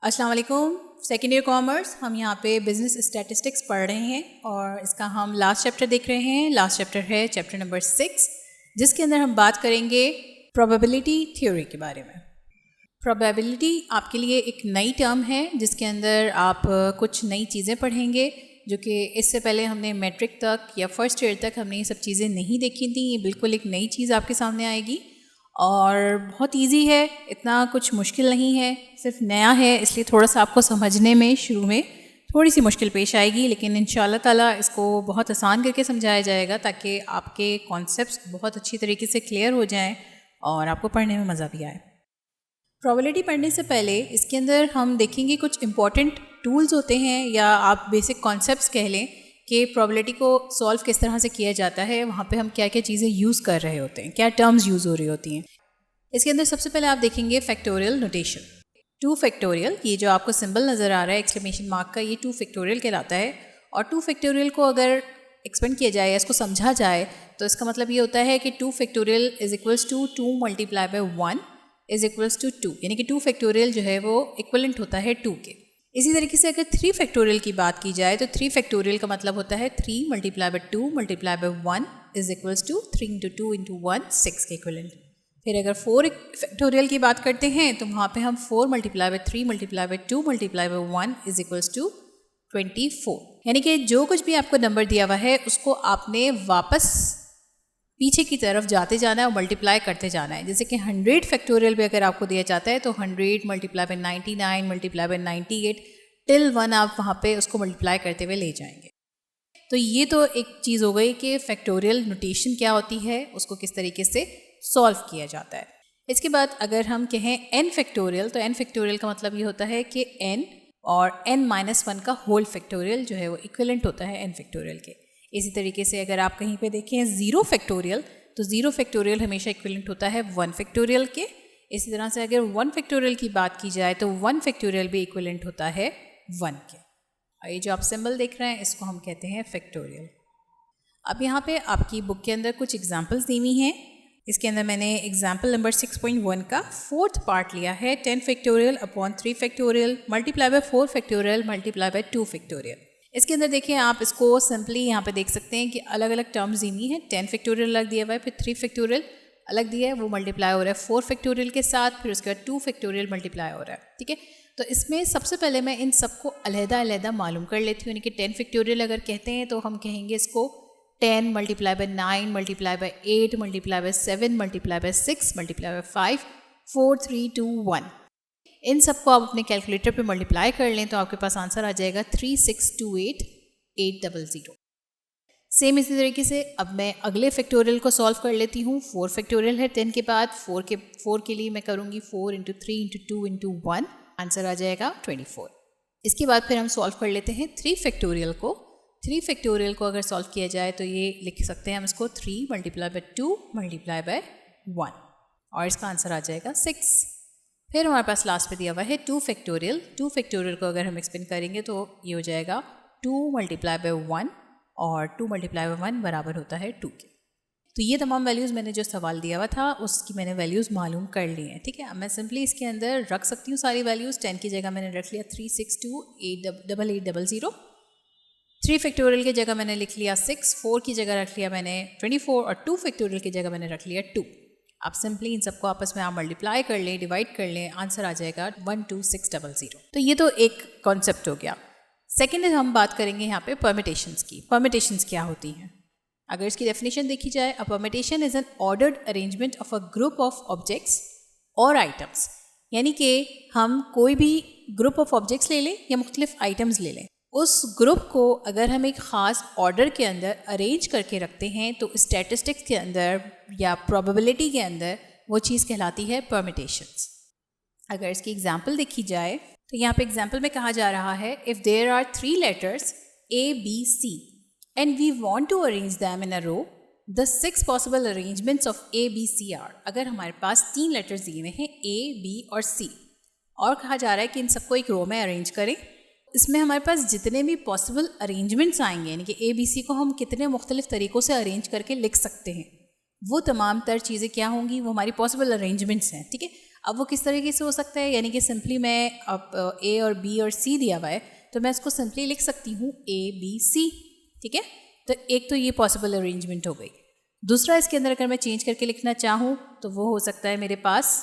अस्सलाम वालेकुम। Second year commerce, हम यहाँ पे बिज़नेस स्टैटिस्टिक्स पढ़ रहे हैं और इसका हम लास्ट चैप्टर देख रहे हैं। लास्ट चैप्टर है चैप्टर नंबर 6, जिसके अंदर हम बात करेंगे प्रोबेबिलिटी थ्योरी के बारे में। प्रोबेबिलिटी आपके लिए एक नई टर्म है जिसके अंदर आप कुछ नई चीज़ें पढ़ेंगे जो कि इससे पहले हमने मैट्रिक तक या फर्स्ट ईयर तक हमने ये सब चीज़ें नहीं देखी थी। ये बिल्कुल एक नई चीज़ आपके सामने आएगी और बहुत इजी है, इतना कुछ मुश्किल नहीं है, सिर्फ नया है इसलिए थोड़ा सा आपको समझने में शुरू में थोड़ी सी मुश्किल पेश आएगी, लेकिन इंशाल्लाह ताला इसको बहुत आसान करके समझाया जाएगा ताकि आपके कॉन्सेप्ट्स बहुत अच्छी तरीके से क्लियर हो जाएं और आपको पढ़ने में मज़ा भी आए। प्रोबेबिलिटी पढ़ने से पहले इसके अंदर हम देखेंगे कुछ इंपॉर्टेंट टूल्स होते हैं या आप बेसिक कॉन्सेप्ट्स कह लें कि प्रोबेबिलिटी को सॉल्व किस तरह से किया जाता है, वहाँ पे हम क्या क्या चीज़ें यूज़ कर रहे होते हैं, क्या टर्म्स यूज़ हो रही होती हैं। इसके अंदर सबसे पहले आप देखेंगे फैक्टोरियल नोटेशन। 2 फैक्टोरियल, ये जो आपको सिंबल नज़र आ रहा है एक्सक्लेमेशन मार्क का, ये 2 फैक्टोरियल कहलाता है। और 2 फैक्टोरियल को अगर एक्सपेंड किया जाए या इसको समझा जाए तो इसका मतलब ये होता है कि 2 factorial is equals to 2 multiply by 1 is equals to 2, यानी कि 2 फैक्टोरियल जो है वो इक्वलेंट होता है 2 के। इसी तरीके से अगर 3 फैक्टोरियल की बात की जाए तो 3 फैक्टोरियल का मतलब होता है 3 multiply by 2 multiply by 1 is equals to 3 into 2 into 1, 6 के इक्वलेंट। फिर अगर 4 फैक्टोरियल की बात करते हैं तो वहाँ पे हम 4 multiply by 3 multiply by 2 multiply by 1 is equals to 24, यानी कि जो कुछ भी आपको नंबर दिया हुआ है उसको आपने वापस पीछे की तरफ जाते जाना है और मल्टीप्लाई करते जाना है। जैसे कि 100 फैक्टोरियल भी अगर आपको दिया जाता है तो 100 multiply by 99 multiply by 98 till 1 आप वहाँ पे उसको मल्टीप्लाई करते हुए ले जाएंगे। तो ये तो एक चीज़ हो गई कि फैक्टोरियल नोटेशन क्या होती है, उसको किस तरीके से सॉल्व किया जाता है। इसके बाद अगर हम कहें n फैक्टोरियल, तो n फैक्टोरियल का मतलब ये होता है कि n और n-1 का होल फैक्टोरियल जो है वो इक्विवेलेंट होता है n फैक्टोरियल के। इसी तरीके से अगर आप कहीं पे देखें 0 फैक्टोरियल, तो 0 फैक्टोरियल हमेशा इक्विवेलेंट होता है 1 फैक्टोरियल के। इसी तरह से अगर 1 फैक्टोरियल की बात की जाए तो 1 फैक्टोरियल भी इक्विवेलेंट होता है 1 के। और ये जो आप सिंबल देख रहे हैं इसको हम कहते हैं फैक्टोरियल। अब यहाँ पे आपकी बुक के अंदर कुछ एग्जांपल्स दी हुई हैं। इसके अंदर मैंने एग्जाम्पल नंबर 6.1 का 4th पार्ट लिया है, 10 factorial upon 3 factorial multiply by 4 factorial multiply by 2 factorial. इसके अंदर देखिए आप इसको सिंपली यहाँ पे देख सकते हैं कि अलग अलग टर्म्स दी हुई हैं। 10 फैक्टोरियल अलग दिया हुआ है, फिर 3 फैक्टोरियल अलग दिया है, वो मल्टीप्लाई हो रहा है 4 फैक्टोरियल के साथ, फिर उसके बाद 2 फैक्टोरियल मल्टीप्लाई हो रहा है। ठीक है, तो इसमें सबसे पहले मैं इन सबको अलहदा मालूम कर लेती हूँ। यानी कि 10 फैक्टोरियल अगर कहते हैं तो हम कहेंगे इसको 10 multiply by 9 multiply by 8 multiply by 7 multiply by 6 multiply by 5 4 3 2 1। इन सबको आप अपने कैलकुलेटर पे मल्टीप्लाई कर लें तो आपके पास आंसर आ जाएगा 3628800। सेम इसी तरीके से अब मैं अगले फैक्टोरियल को सॉल्व कर लेती हूँ। 4 फैक्टोरियल है 10 के बाद, 4 के लिए मैं करूँगी 4 इंटू 3 इंटू 2 इंटू 1, आंसर आ जाएगा 24। इसके बाद फिर हम सॉल्व कर लेते हैं 3 फैक्टोरियल को। 3 फैक्टोरियल को अगर सॉल्व किया जाए तो ये लिख सकते हैं हम इसको 3 मल्टीप्लाई बाय 2 मल्टीप्लाई बाय 1 और इसका आंसर आ जाएगा 6। फिर हमारे पास लास्ट पे दिया हुआ है 2 फैक्टोरियल। 2 फैक्टोरियल को अगर हम एक्सपेंड करेंगे तो ये हो जाएगा 2 मल्टीप्लाई बाय 1 और 2 मल्टीप्लाई बाय 1 बराबर होता है 2 के। तो ये तमाम वैल्यूज़ मैंने जो सवाल दिया हुआ था उसकी मैंने वैल्यूज़ मालूम कर ली हैं। ठीक है, अब मैं सिंपली इसके अंदर रख सकती हूँ सारी वैल्यूज़। 10 की जगह मैंने रख लिया 3628888। 3 फैक्टोरियल की जगह मैंने लिख लिया 6, 4 की जगह रख लिया मैंने 24 और 2 फैक्टोरियल की जगह मैंने रख लिया 2। आप सिंपली इन सबको आपस में आप मल्टीप्लाई कर लें, डिवाइड कर लें, आंसर आ जाएगा 12600। तो ये तो एक कॉन्सेप्ट हो गया। सेकेंड हम बात करेंगे यहाँ पे परमिटेशंस की। परमिटेशंस क्या होती हैं? अगर इसकी डेफिनेशन देखी जाए, a permutation is an ordered arrangement of a group of objects और आइटम्स। यानी कि हम कोई भी ग्रुप ऑफ ऑब्जेक्ट्स ले लें या मुख्तलिफ आइटम्स ले लें, उस ग्रुप को अगर हम एक ख़ास ऑर्डर के अंदर अरेंज करके रखते हैं तो स्टैटिस्टिक्स के अंदर या प्रोबेबिलिटी के अंदर वो चीज़ कहलाती है परमिटेशंस। अगर इसकी एग्जांपल देखी जाए तो यहाँ पे एग्जांपल में कहा जा रहा है if there are 3 letters A B C and we want to arrange them in a row, the 6 possible arrangements of A B C are. अगर हमारे पास 3 लेटर्स दिए हुए हैं A B और C और कहा जा रहा है कि इन सबको एक रो में अरेंज करें, इसमें हमारे पास जितने भी पॉसिबल अरेंजमेंट्स आएंगे, यानी कि A B C को हम कितने मुख्तलिफ तरीक़ों से अरेंज करके लिख सकते हैं, वो तमाम तर चीज़ें क्या होंगी, वो हमारी पॉसिबल अरेंजमेंट्स हैं। ठीक है, अब वो किस तरीके से हो सकता है, यानी कि सिंपली मैं अब ए और बी और सी दिया हुआ है तो मैं इसको सिंपली लिख सकती हूँ ए बी सी, ठीक है। तो एक तो ये पॉसिबल अरेंजमेंट हो गई। दूसरा इसके अंदर अगर मैं चेंज करके लिखना चाहूँ तो वो हो सकता है मेरे पास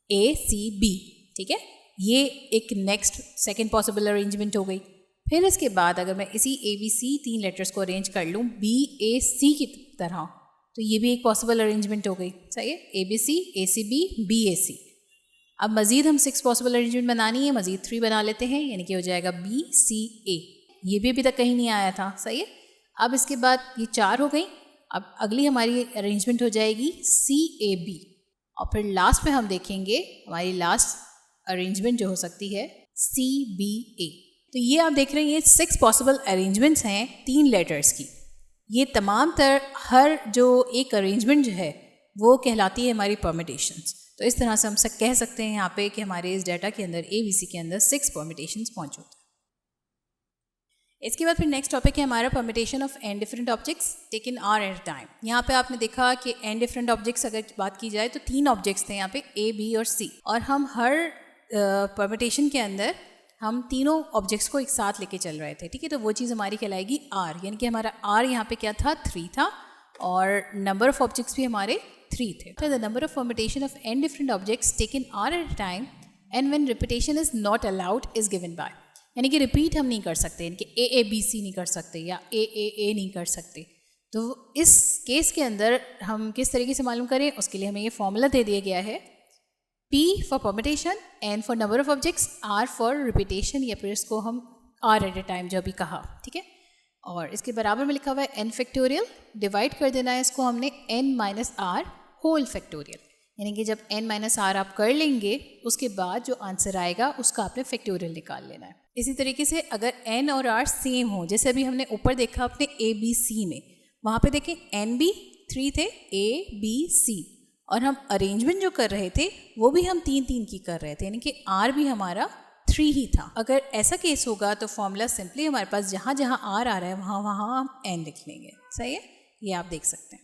ए सी बी, ठीक है। ये एक नेक्स्ट सेकेंड पॉसिबल अरेंजमेंट हो गई। फिर इसके बाद अगर मैं इसी ए बी सी 3 लेटर्स को अरेंज कर लूँ बी ए सी की तरह तो ये भी एक पॉसिबल अरेंजमेंट हो गई, सही है। A B C, A C B, B A C. अब मज़ीद हम 6 पॉसिबल अरेंजमेंट बनानी है, मज़ीद 3 बना लेते हैं, यानी कि हो जाएगा बी सी ए। ये भी अभी तक कहीं नहीं आया था, सही है। अब इसके बाद ये 4 हो गई। अब अगली हमारी अरेंजमेंट हो जाएगी सी ए बी, और फिर लास्ट में हम देखेंगे हमारी लास्ट अरेंजमेंट जो हो सकती है सी बी ए। तो ये आप देख रहे हैं ये 6 पॉसिबल अरेंजमेंट्स हैं 3 लेटर्स की। ये तमाम तर हर जो एक अरेंजमेंट जो है वो कहलाती है हमारी परमिटेशंस। तो इस तरह से हम सब कह सकते हैं यहाँ पे कि हमारे इस डाटा के अंदर ABC के अंदर 6 परमिटेशंस मौजूद हैं। इसके बाद फिर नेक्स्ट टॉपिक है हमारा permutation of n different objects taken r at a time. यहाँ पे आपने देखा कि n डिफरेंट ऑब्जेक्ट्स अगर बात की जाए तो 3 ऑब्जेक्ट्स थे यहाँ पे A, B और C, और हम हर परमिटेशन के अंदर हम तीनों ऑब्जेक्ट्स को एक साथ लेके चल रहे थे, ठीक है। तो वो चीज़ हमारी कहलाएगी R, यानी कि हमारा R यहाँ पे क्या था 3 था, और नंबर ऑफ ऑब्जेक्ट्स भी हमारे 3 थे। तो the number of permutation of n different objects taken R eight a time and when repetition is not allowed is given by, यानी कि रिपीट हम नहीं कर सकते, यानी कि ए बी सी नहीं कर सकते या ए नहीं कर सकते। तो इस केस के अंदर हम किस तरीके से मालूम करें, उसके लिए हमें ये फॉर्मूला दे दिया गया है P for permutation, N for number of objects, R for repetition, या फिर इसको हम R एट ए टाइम जो अभी कहा, ठीक है। और इसके बराबर में लिखा हुआ है n फैक्टोरियल, डिवाइड कर देना है इसको हमने n minus r whole factorial, यानी कि जब n माइनस आर आप कर लेंगे उसके बाद जो आंसर आएगा उसका आपने फैक्टोरियल निकाल लेना है। इसी तरीके से अगर n और r सेम हो, जैसे अभी हमने ऊपर देखा अपने ए बी सी में, वहाँ पे देखें n भी 3 थे, A B C, और हम अरेंजमेंट जो कर रहे थे वो भी हम 3 की कर रहे थे, यानी कि R भी हमारा 3 ही था। अगर ऐसा केस होगा तो फॉर्मूला सिंपली हमारे पास जहाँ जहाँ R आ रहा है वहाँ हम n लिख लेंगे, सही है। ये आप देख सकते हैं।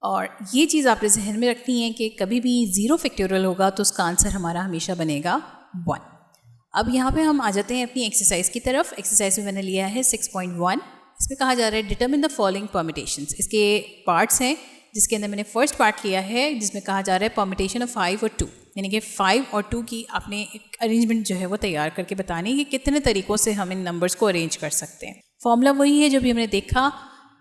और ये चीज़ आपने जहन में रखनी है कि कभी भी 0 फैक्टोरियल होगा तो उसका आंसर हमारा हमेशा बनेगा 1। अब यहाँ पे हम आ जाते हैं अपनी एक्सरसाइज की तरफ। एक्सरसाइज में मैंने लिया है 6.1। इसमें कहा जा रहा है डिटरमिन द फॉलोइंग परमिटेशंस। इसके पार्ट्स हैं, जिसके अंदर मैंने फर्स्ट पार्ट लिया है जिसमें कहा जा रहा है परमिटेशन ऑफ 5 और 2, यानी कि 5 और 2 की आपने एक अरेंजमेंट जो है वो तैयार करके बतानी है कि कितने तरीक़ों से हम इन नंबर्स को अरेंज कर सकते हैं। फॉर्मूला वही है जो भी हमने देखा,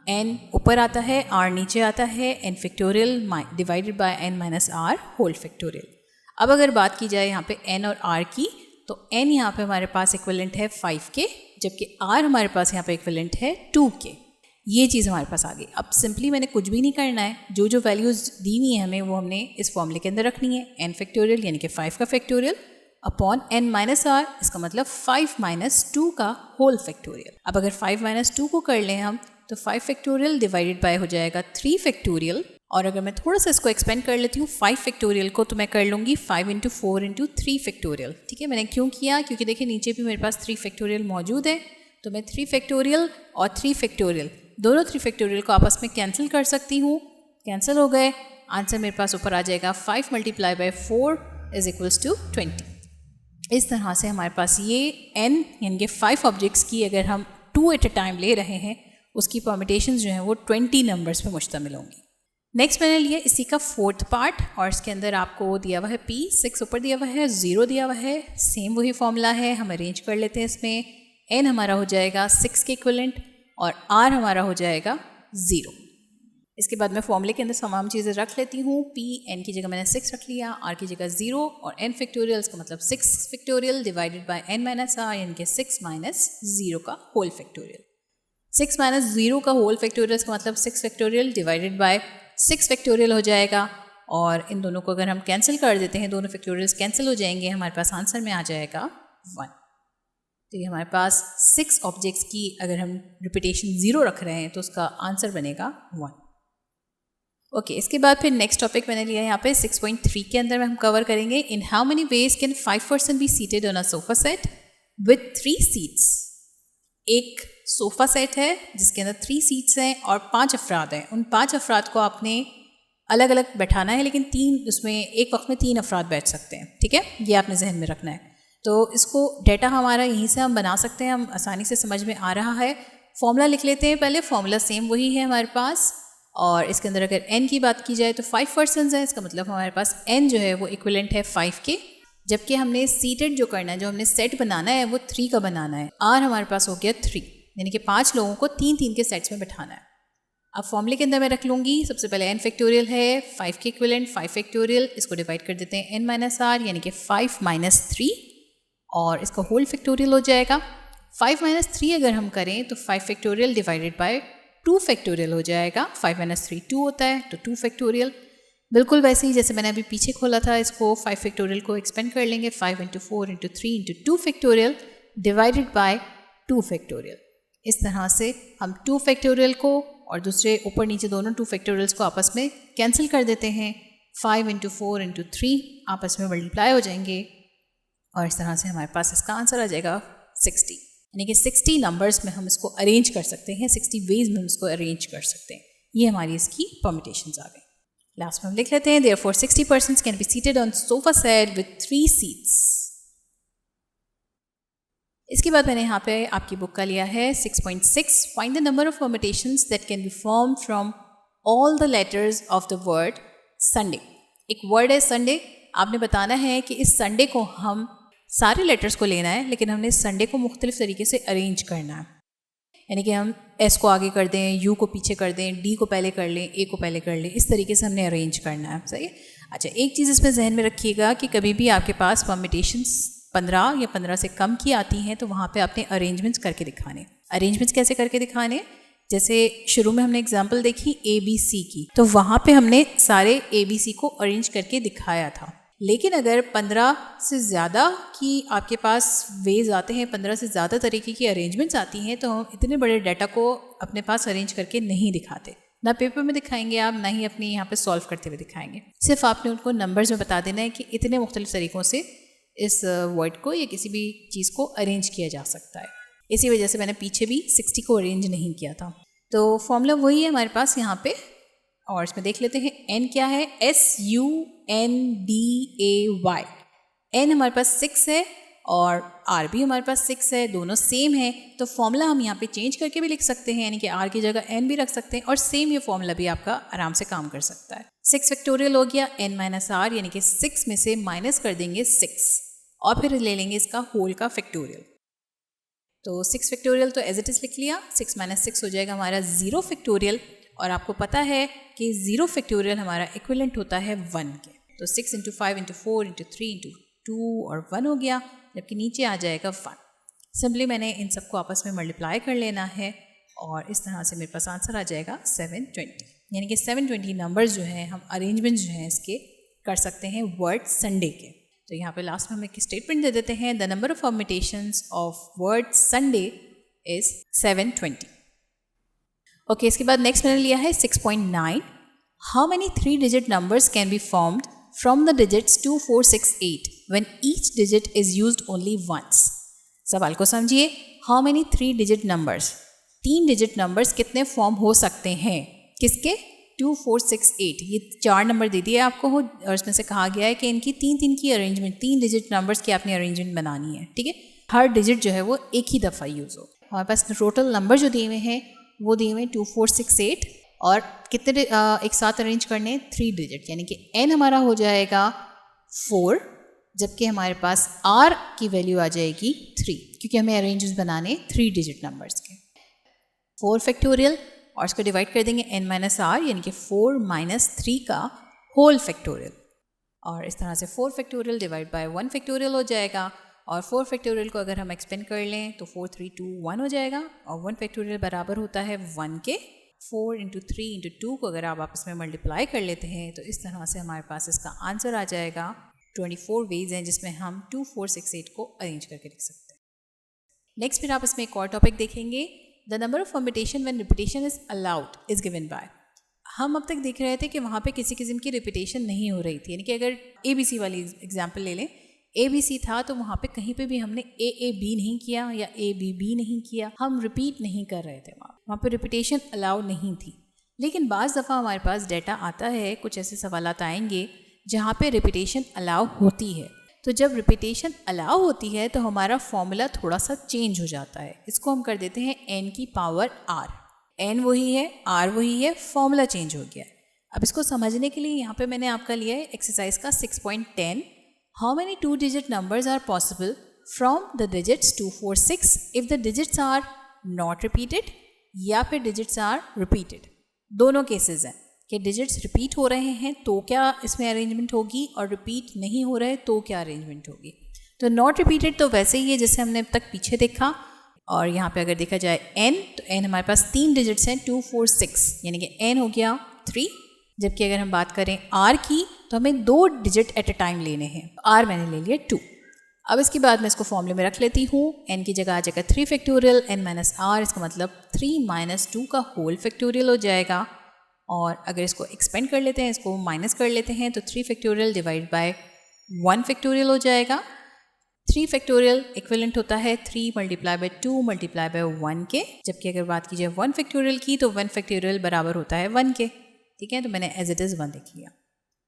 n ऊपर आता है, r नीचे आता है, n factorial divided by n minus r whole factorial. अब अगर बात की जाए यहाँ पे n और r की, तो n यहाँ पे हमारे पास इक्विवेलेंट है 5 के, जबकि r हमारे पास यहाँ पे इक्विवेलेंट है 2 के। ये चीज़ हमारे पास आ गई। अब सिंपली मैंने कुछ भी नहीं करना है, जो जो वैल्यूज़ दी हुई है हमें वो हमने इस फॉर्मूले के अंदर रखनी है। n फैक्टोरियल यानी कि 5 का factorial upon n minus r, इसका मतलब 5 माइनस 2 का होल फैक्टोरियल। अब अगर 5 माइनस 2 को कर लें हम तो 5 फैक्टोरियल डिवाइडेड बाय हो जाएगा 3 फैक्टोरियल, और अगर मैं थोड़ा सा इसको एक्सपेंड कर लेती हूँ 5 फैक्टोरियल को, तो मैं कर लूँगी 5 इंटू 4 इंटू 3 फैक्टोरियल, ठीक है। मैंने क्यों किया, क्योंकि देखिए नीचे भी मेरे पास 3 फैक्टोरियल मौजूद है, तो मैं 3 फैक्टोरियल और 3 फैक्टोरियल दोनों 3 फैक्टोरियल को आपस में कैंसिल कर सकती हूँ। कैंसिल हो गए, आंसर मेरे पास ऊपर आ जाएगा 5 multiply by 4 is equals to 20। इस तरह से हमारे पास ये n यानी कि 5 ऑब्जेक्ट्स की अगर हम 2 एट अ टाइम ले रहे हैं उसकी परमिटेशंस जो हैं वो 20 नंबर्स पे मुश्तमिल होंगी। नेक्स्ट मैंने लिया इसी का 4th पार्ट, और इसके अंदर आपको दिया हुआ है P, 6 ऊपर दिया हुआ है, 0 दिया हुआ है, सेम वही फॉर्मूला है, हम अरेंज कर लेते हैं। इसमें n हमारा हो जाएगा 6 के इक्विवेलेंट और r हमारा हो जाएगा 0। इसके बाद मैं फॉर्मूले के अंदर तमाम चीज़ें रख लेती हूँ। P n की जगह मैंने 6 रख लिया, r की जगह 0, और n फैक्टोरियल इसका मतलब 6 factorial divided by n minus r, यानी कि 6 माइनस 0 का होल फैक्टोरियल। 6 माइनस 0 का होल फैक्टोरियल इसका मतलब 6 फैक्टोरियल डिवाइडेड बाय 6 फैक्टोरियल हो जाएगा, और इन दोनों को अगर हम कैंसिल कर देते हैं, दोनों फैक्टोरियल्स कैंसिल हो जाएंगे, हमारे पास आंसर में आ जाएगा 1। तो ये हमारे पास 6 ऑब्जेक्ट्स की अगर हम रिपीटेशन 0 रख रहे हैं तो उसका आंसर बनेगा 1। ओके, इसके बाद फिर नेक्स्ट टॉपिक मैंने लिया यहाँ पे 6.3 के अंदर में हम कवर करेंगे in how many ways can 5 person be seated on a sofa set with 3 seats. एक सोफ़ा सेट है जिसके अंदर 3 सीट्स हैं और 5 अफराद हैं। उन 5 अफराद को आपने अलग अलग बैठाना है, लेकिन उसमें एक वक्त में 3 अफराद बैठ सकते हैं, ठीक है, ये आपने जहन में रखना है। तो इसको डाटा हमारा यहीं से हम बना सकते हैं, हम आसानी से समझ में आ रहा है। फॉर्मूला लिख लेते हैं पहले, फॉर्मूला सेम वही है हमारे पास, और इसके अंदर अगर n की बात की जाए तो 5 पर्सन्स है, इसका मतलब हमारे पास n जो है वो इक्विवेलेंट है 5 के, जबकि हमने सीटेड जो करना है, जो हमने सेट बनाना है वो 3 का बनाना है। r हमारे पास हो गया 3, यानी कि 5 लोगों को 3-3 के सेट्स में बैठाना है। अब फॉर्मूले के अंदर मैं रख लूँगी, सबसे पहले n फैक्टोरियल है 5 के इक्विवेलेंट, 5 फैक्टोरियल, इसको डिवाइड कर देते हैं n माइनस r, यानी कि 5 माइनस 3, और इसका होल फैक्टोरियल हो जाएगा। 5 माइनस 3 अगर हम करें तो 5 फैक्टोरियल डिवाइडेड बाय 2 फैक्टोरियल हो जाएगा। 5 माइनस 3 2 होता है, तो 2 फैक्टोरियल। बिल्कुल वैसे ही जैसे मैंने अभी पीछे खोला था, इसको 5 फैक्टोरियल को एक्सपेंड कर लेंगे, 5 into 4 into 3 into 2 factorial divided bye 2 factorial. इस तरह से हम 2 फैक्टोरियल को और दूसरे ऊपर नीचे दोनों 2 फैक्टोरियल्स को आपस में कैंसिल कर देते हैं। 5 इंटू 4 इंटू 3 आपस में मल्टीप्लाई हो जाएंगे, और इस तरह से हमारे पास इसका आंसर आ जाएगा 60, यानी कि 60 नंबर्स में हम इसको अरेंज कर सकते हैं, 60 वेज में हम इसको अरेंज कर सकते हैं। ये हमारी इसकी परम्यूटेशंस आ गई। लास्ट में हम लिख लेते हैं, therefore 60 persons can be seated on sofa set with 3 seats। इसके बाद मैंने यहाँ पे आपकी बुक का लिया है 6.6, find the number of permutations that can be formed from all the letters of the word Sunday। एक वर्ड है संडे, आपने बताना है कि इस संडे को हम सारे लेटर्स को लेना है, लेकिन हमने संडे को मुख्तलिफ तरीके से अरेंज करना है, यानी कि हम एस को आगे कर दें, यू को पीछे कर दें, डी को पहले कर लें, ए को पहले कर लें, इस तरीके से हमने अरेंज करना है। सही है। अच्छा, एक चीज़ इसमें जहन में रखिएगा कि कभी भी आपके पास परम्यूटेशंस 15 या 15 से कम की आती हैं तो वहाँ पे आपने अरेंजमेंट्स करके दिखाने। अरेंजमेंट्स कैसे करके दिखाने, जैसे शुरू में हमने एग्जाम्पल देखी ABC की, तो वहाँ पे हमने सारे ABC को अरेंज करके दिखाया था। लेकिन अगर 15 से ज़्यादा की आपके पास वेज आते हैं, 15 से ज़्यादा तरीके की अरेंजमेंट्स आती हैं, तो हम इतने बड़े डाटा को अपने पास अरेंज करके नहीं दिखाते, ना पेपर में दिखाएंगे आप, ना ही अपने यहाँ पे सॉल्व करते हुए दिखाएंगे। सिर्फ आपने उनको नंबर्स में बता देना है कि इतने मुख्तलिफ तरीक़ों से इस वर्ड को या किसी भी चीज़ को अरेंज किया जा सकता है। इसी वजह से मैंने पीछे भी 60 को अरेंज नहीं किया था। तो फॉर्मूला वही है हमारे पास यहाँ पे, और इसमें देख लेते हैं n क्या है, SUNDAY। n हमारे पास 6 है और r भी हमारे पास 6 है, दोनों सेम है, तो फॉर्मूला हम यहाँ पे चेंज करके भी लिख सकते हैं, यानी कि r की जगह n भी रख सकते हैं, और सेम ये फॉर्मूला भी आपका आराम से काम कर सकता है। 6 फैक्टोरियल हो गया n माइनस r, यानी कि 6 में से माइनस कर देंगे 6 और फिर ले लेंगे इसका होल का फैक्टोरियल। तो 6 फैक्टोरियल तो एज इट इज़ लिख लिया, 6 माइनस 6 हो जाएगा हमारा 0 फैक्टोरियल, और आपको पता है कि 0 फैक्टोरियल हमारा इक्विवेलेंट होता है 1 के। तो 6 इंटू 5 इंटू 4 इंटू 3 इंटू 2 और 1 हो गया, जबकि नीचे आ जाएगा 1। सिंपली मैंने इन सबको आपस में मल्टीप्लाई कर लेना है, और इस तरह से मेरे पास आंसर आ जाएगा 720, यानी कि 720 नंबर्स जो हैं हम अरेंजमेंट जो हैं इसके कर सकते हैं वर्ड संडे के। तो यहाँ पे लास्ट में हम एक स्टेटमेंट दे देते हैं, the number of permutations of word Sunday is 720। Okay, इसके बाद नेक्स्ट मैंने लिया है 6.9, how many 3 digit numbers can be formed from the digits 2, 4, 6, 8 when each digit is used only once. सवाल को समझिए, how many 3 digit numbers, 3 digit numbers कितने form हो सकते हैं, किसके, 2, 4, 6, 8, ये 4 नंबर दे दिए आपको, और इसमें से कहा गया है कि इनकी 3-3 की अरेंजमेंट, 3 डिजिट नंबर्स की आपने अरेंजमेंट बनानी है, ठीक है, हर डिजिट जो है वो एक ही दफ़ा यूज़ हो। हमारे पास टोटल नंबर जो दिए हुए हैं वो दिए हुए 2, 4, 6, 8, और कितने एक साथ अरेंज करने, 3 डिजिट, यानी कि n हमारा हो जाएगा 4, जबकि हमारे पास r की वैल्यू आ जाएगी 3, क्योंकि हमें अरेंजेस बनाने 3 डिजिट नंबर्स के। 4 फैक्टोरियल, और इसको डिवाइड कर देंगे n माइनस r, यानी कि 4 माइनस 3 का होल फैक्टोरियल, और इस तरह से 4 फैक्टोरियल डिवाइड बाय 1 फैक्टोरियल हो जाएगा, और 4 फैक्टोरियल को अगर हम एक्सपेंड कर लें तो 4, 3, 2, 1 हो जाएगा, और 1 फैक्टोरियल बराबर होता है 1 के। 4 इंटू 3 इंटू 2 को अगर आप आपस में मल्टीप्लाई कर लेते हैं तो इस तरह से हमारे पास इसका आंसर आ जाएगा। 24 वेज हैं जिसमें हम 2, 4, 6, 8 को अरेंज करके लिख सकते हैं। नेक्स्ट फिर आप इसमें एक और टॉपिक देखेंगे, the number of permutation when repetition is allowed is given by. हम अब तक देख रहे थे कि वहाँ पे किसी किस्म की रिपीटेशन नहीं हो रही थी, यानी कि अगर ABC वाली एग्जाम्पल ले लें, ABC था तो वहाँ पे कहीं पे भी हमने AAB नहीं किया या ABB नहीं किया, हम रिपीट नहीं कर रहे थे, वहाँ पे रिपीटेशन अलाउ नहीं थी। लेकिन बाज़ दफ़ा हमारे पास डेटा आता है, कुछ ऐसे सवालात आएंगे जहाँ पे रिपीटेशन अलाउ होती है। तो जब रिपीटेशन अलाउ होती है तो हमारा फॉर्मूला थोड़ा सा चेंज हो जाता है। इसको हम कर देते हैं n की पावर r। n वही है, r वही है, फॉर्मूला चेंज हो गया है। अब इसको समझने के लिए यहाँ पे मैंने आपका लिया है एक्सरसाइज का 6.10। How many 2-digit numbers are possible from the digits 2, 4, 6 if the digits are not repeated या फिर digits are repeated। दोनों केसेस हैं कि डिजिट्स रिपीट हो रहे हैं तो क्या इसमें अरेंजमेंट होगी, और रिपीट नहीं हो रहे तो क्या अरेंजमेंट होगी। तो नॉट रिपीटेड तो वैसे ही है जैसे हमने अब तक पीछे देखा। और यहाँ पे अगर देखा जाए n, तो n हमारे पास 3 डिजिट्स हैं 2, 4, 6, यानी कि n हो गया 3। जबकि अगर हम बात करें r की तो हमें 2 डिजिट एट ए टाइम लेने हैं। r मैंने ले लिया 2। अब इसके बाद मैं इसको फॉर्मूले में रख लेती हूँ। n की जगह आ जाएगा 3 फैक्टोरियल n माइनस r, इसका मतलब 3 माइनस 2 का होल फैक्टोरियल हो जाएगा। और अगर इसको एक्सपेंड कर लेते हैं, इसको माइनस कर लेते हैं, तो 3 फैक्टोरियल डिवाइड बाय 1 फैक्टोरियल हो जाएगा। 3 फैक्टोरियल इक्विवेलेंट होता है 3 मल्टीप्लाई बाय 2 मल्टीप्लाई बाय 1 के। जबकि अगर बात की जाए 1 फैक्टोरियल की तो 1 फैक्टोरियल बराबर होता है 1 के। ठीक है, तो मैंने एज इट इज़ 1 लिख लिया।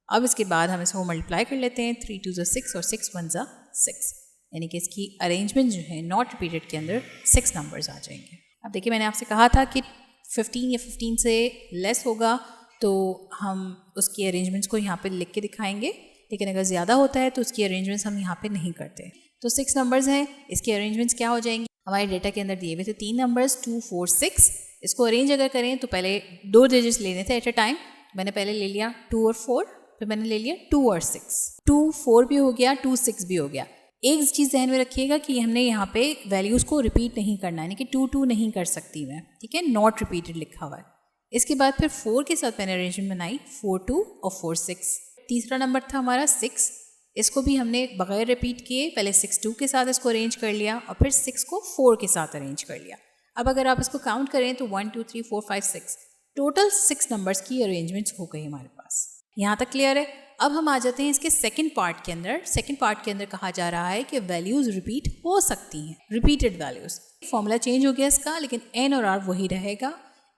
अब इसके बाद हम इसको मल्टीप्लाई कर लेते हैं। 3 2 6 और 6 1 6, यानी कि इसकी अरेंजमेंट जो है नॉट रिपीटेड के अंदर 6 नंबर्स आ जाएंगे। अब देखिए, मैंने आपसे कहा था कि 15 या 15 से लेस होगा तो हम उसकी अरेंजमेंट्स को यहाँ पे लिख के दिखाएंगे, लेकिन अगर ज़्यादा होता है तो उसकी अरेंजमेंट्स हम यहाँ पे नहीं करते। तो 6 नंबर्स हैं, इसकी अरेंजमेंट्स क्या हो जाएंगी। हमारे डेटा के अंदर दिए हुए थे 3 नंबर्स 2 4 6। इसको अरेंज अगर करें तो पहले 2 डिजिट्स लेने थे एट अ टाइम। मैंने पहले ले लिया 2 और 4, फिर मैंने ले लिया 2 और 6। 2 4 भी हो गया, 2 6 भी हो गया। एक चीज़ ध्यान में रखिएगा कि हमने यहाँ पे वैल्यूज़ को रिपीट नहीं करना है, यानी कि 2 2 नहीं कर सकती मैं। ठीक है, नॉट रिपीटेड लिखा हुआ है। इसके बाद फिर 4 के साथ मैंने अरेंजमेंट बनाई 4 2 और 4 6। तीसरा नंबर था हमारा 6। इसको भी हमने बगैर रिपीट किए पहले 6 2 के साथ इसको अरेंज कर लिया और फिर 6 को 4 के साथ अरेंज कर लिया। अब अगर आप इसको काउंट करें तो 1 2 3 4 5 6 टोटल 6 नंबर्स की अरेंजमेंट्स हो गई हमारे पास। यहाँ तक क्लियर है। अब हम आ जाते हैं इसके सेकंड पार्ट के अंदर। सेकंड पार्ट के अंदर कहा जा रहा है कि वैल्यूज रिपीट हो सकती हैं, रिपीटेड वैल्यूज। फॉर्मूला चेंज हो गया इसका, लेकिन n और r वही रहेगा।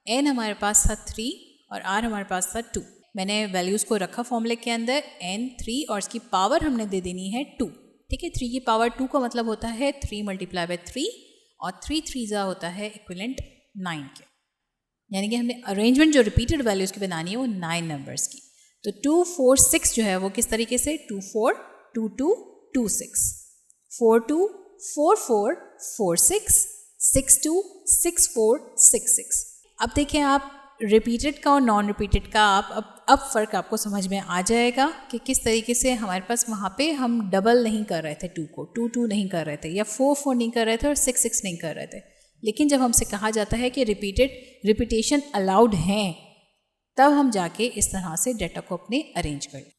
n हमारे पास था 3 और r हमारे पास था 2। मैंने वैल्यूज को रखा फॉर्मूले के अंदर n 3 और इसकी पावर हमने दे देनी है 2। ठीक है, 3 की पावर 2 का मतलब होता है 3 मल्टीप्लाई बाय 3 और 3 3 जा होता है इक्विवेलेंट 9 के। यानी कि हमने अरेंजमेंट जो रिपीटेड वैल्यूज की बनानी है वो 9 नंबर्स की। तो 2 4 6 जो है वो किस तरीके से 2 4 2 2 2 6 4 2 4 4 4 6 6 2 6 4 6 6। अब देखें आप रिपीटेड का और नॉन रिपीटेड का अब फ़र्क आपको समझ में आ जाएगा कि किस तरीके से हमारे पास वहाँ पे हम डबल नहीं कर रहे थे 2 को, 2 2 नहीं कर रहे थे, या 4 4 नहीं कर रहे थे और 6 6 नहीं कर रहे थे। लेकिन जब हमसे कहा जाता है कि रिपीटेशन अलाउड हैं, तब हम जाके इस तरह से डेटा को अपने अरेंज कर लें।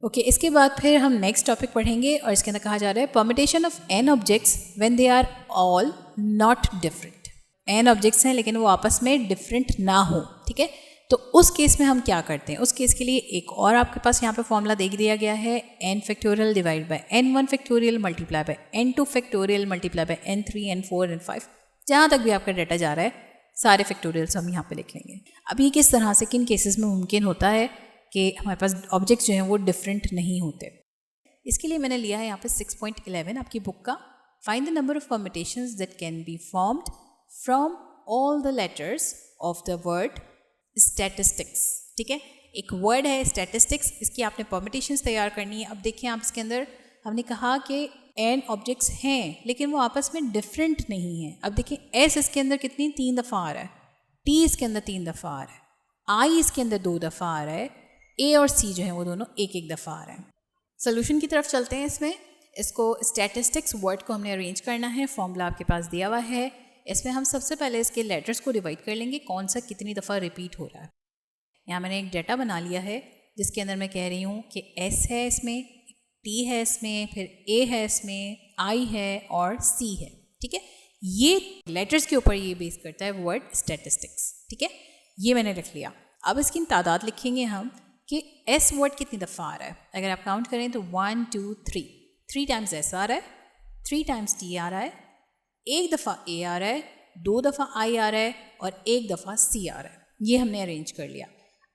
ओके, इसके बाद फिर हम नेक्स्ट टॉपिक पढ़ेंगे और इसके अंदर कहा जा रहा है permutation of n objects when they are all not different. n objects हैं लेकिन वो आपस में डिफरेंट ना हो। ठीक है, तो उस केस में हम क्या करते हैं। उस केस के लिए एक और आपके पास यहाँ पे फॉर्मूला दे दिया गया है n factorial divide by n1 factorial multiply by n2 factorial multiply by n3 n4 n5। जहाँ तक भी आपका डेटा जा रहा है सारे फैक्टोरियल्स हम यहाँ पे लिख लेंगे। अब ये किस तरह से किन केसेस में मुमकिन होता है कि हमारे पास ऑब्जेक्ट्स जो हैं वो डिफरेंट नहीं होते। इसके लिए मैंने लिया है यहाँ पे 6.11 आपकी बुक का। Find the number of permutations that can be formed from all the letters of the word statistics. ठीक है, एक वर्ड है स्टैटिस्टिक्स, इसकी आपने परम्यूटेशंस तैयार करनी है। अब देखिए आप इसके अंदर हमने कहा कि n ऑब्जेक्ट्स हैं लेकिन वो आपस में डिफरेंट नहीं है। अब देखिए s इसके अंदर कितनी 3 दफ़ा आ रहा है, t इसके अंदर 3 दफ़ा आ रहा है, i इसके अंदर 2 दफ़ा आ रहा है, a और c जो है वो दोनों एक एक दफ़ा आ रहा है। सोल्यूशन की तरफ चलते हैं। इसमें इसको स्टैटिस्टिक्स वर्ड को हमने अरेंज करना है। फॉर्मूला आपके पास दिया हुआ है। इसमें हम सबसे पहले इसके लेटर्स को डिवाइड कर लेंगे, कौन सा कितनी दफ़ा रिपीट हो रहा है। यहाँ मैंने एक डेटा बना लिया है जिसके अंदर मैं कह रही हूँ कि s है, इसमें T है, इसमें फिर A है, इसमें I है और C है। ठीक है, ये लेटर्स के ऊपर ये बेस करता है वर्ड स्टैटिस्टिक्स। ठीक है, ये मैंने रख लिया। अब इसकी तादाद लिखेंगे हम कि S वर्ड कितनी दफ़ा आ रहा है। अगर आप काउंट करें तो 1 2 3 3 टाइम्स S आ रहा है, 3 टाइम्स T आ रहा है, एक दफ़ा A आ रहा है, 2 दफ़ा I आ रहा है और एक दफ़ा C आ रहा है। ये हमने अरेंज कर लिया।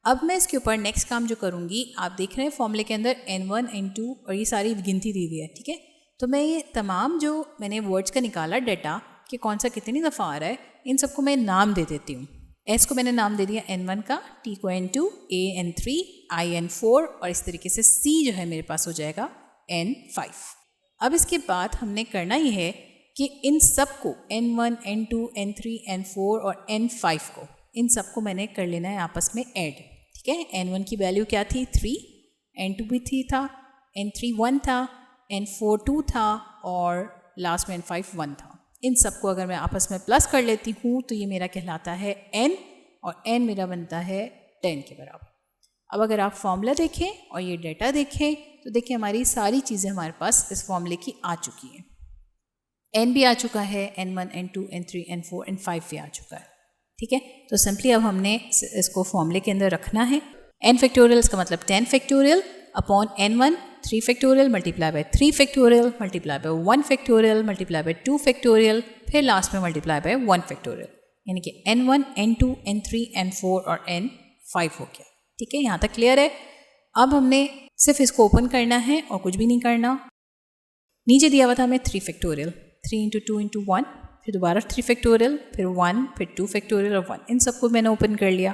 अब मैं इसके ऊपर नेक्स्ट काम जो करूँगी, आप देख रहे हैं फॉर्मूले के अंदर N1 N2 और ये सारी गिनती दी हुई है, ठीक है। तो मैं ये तमाम जो मैंने वर्ड्स का निकाला डाटा कि कौन सा कितनी दफ़ा आ रहा है, इन सबको मैं नाम दे देती हूँ। S को मैंने नाम दे दिया N1 का, T को N2, A N3, I N4 और इस तरीके से C जो है मेरे पास हो जाएगा N5। अब इसके बाद हमने करना ये है कि इन सब को N1, N2, N3, N4 और N5 को, इन सबको मैंने कर लेना है आपस में ऐड, ठीक है। N1 की वैल्यू क्या थी 3, N2 भी 3 था, N3 1 था, N4 2 था और लास्ट में N5 1 था। इन सबको अगर मैं आपस में प्लस कर लेती हूँ तो ये मेरा कहलाता है n और n मेरा बनता है 10 के बराबर। अब अगर आप फॉर्मूला देखें और ये डेटा देखें तो देखिए हमारी सारी चीज़ें हमारे पास इस फॉर्मूले की आ चुकी हैं। n भी आ चुका है, N1, N2, N3, N4, N5 भी आ चुका है, ठीक है। तो सिंपली अब हमने इसको फॉर्मूले के अंदर रखना है। n फैक्टोरियल इसका मतलब 10 factorial upon N1 3 factorial multiply by 3 factorial multiply by 1 factorial multiply by 2 factorial, फिर लास्ट में मल्टीप्लाई बाय 1 फैक्टोरियल, यानी कि N1, N2, N3, N4 और N5 हो गया, ठीक है। यहाँ तक क्लियर है। अब हमने सिर्फ इसको ओपन करना है और कुछ भी नहीं करना। नीचे दिया हुआ था हमें 3 फैक्टोरियल, 3 इंटू 2 इंटू 1, फिर दोबारा 3 फैक्टोरियल, फिर 1, फिर 2 फैक्टोरियल और 1, इन सबको मैंने ओपन कर लिया।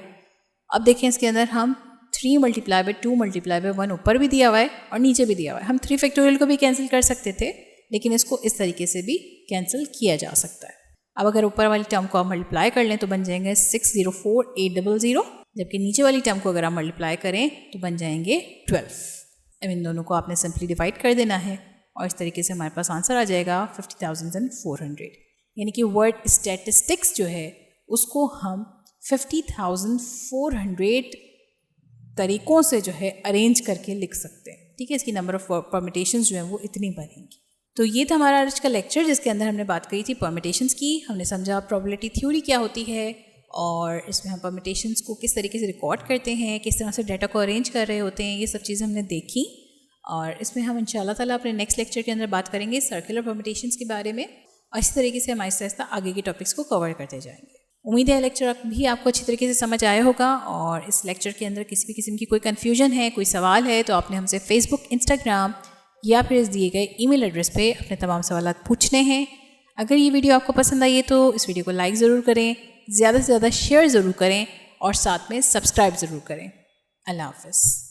अब देखें इसके अंदर हम 3 मल्टीप्लाई बाय 2 मल्टीप्लाई बाय 1 ऊपर भी दिया हुआ है और नीचे भी दिया हुआ है। हम 3 फैक्टोरियल को भी कैंसिल कर सकते थे, लेकिन इसको इस तरीके से भी कैंसिल किया जा सकता है। अब अगर ऊपर वाली टर्म को आप मल्टीप्लाई कर लें तो बन जाएंगे 604800, जबकि नीचे वाली टर्म को अगर आप मल्टीप्लाई करें तो बन जाएंगे 12। अब इन दोनों को आपने सिंपली डिवाइड कर देना है और इस तरीके से हमारे पास आंसर आ जाएगा 50,400। यानी कि वर्ड स्टैटिस्टिक्स जो है उसको हम 50,400 तरीक़ों से जो है अरेंज करके लिख सकते हैं, ठीक है। इसकी नंबर ऑफ परमिटेशंस जो हैं वो इतनी बनेंगी। तो ये था हमारा आज का लेक्चर जिसके अंदर हमने बात करी थी परमिटेशंस की। हमने समझा प्रोबेबिलिटी थ्योरी क्या होती है और इसमें हम परमिटेशंस को किस तरीके से रिकॉर्ड करते हैं, किस तरह से डाटा को अरेंज कर रहे होते हैं, ये सब चीज़ें हमने देखी। और इसमें हम इंशाल्लाह ताला अपने नेक्स्ट लेक्चर के अंदर बात करेंगे सर्कुलर परमिटेशंस के बारे में और इसी तरीके से हम आहिस्ता आहिस्ता आगे के टॉपिक्स को कवर करते जाएंगे। उम्मीद है लेक्चर भी आपको अच्छी तरीके से समझ आया होगा और इस लेक्चर के अंदर किसी भी किस्म की कोई कन्फ्यूजन है, कोई सवाल है तो आपने हमसे फेसबुक, इंस्टाग्राम या फिर इस दिए गए ईमेल एड्रेस पे अपने तमाम सवालात पूछने हैं। अगर ये वीडियो आपको पसंद आई है तो इस वीडियो को लाइक ज़रूर करें, ज़्यादा से ज़्यादा शेयर ज़रूर करें और साथ में सब्सक्राइब ज़रूर करें। अल्लाह हाफ़िज़।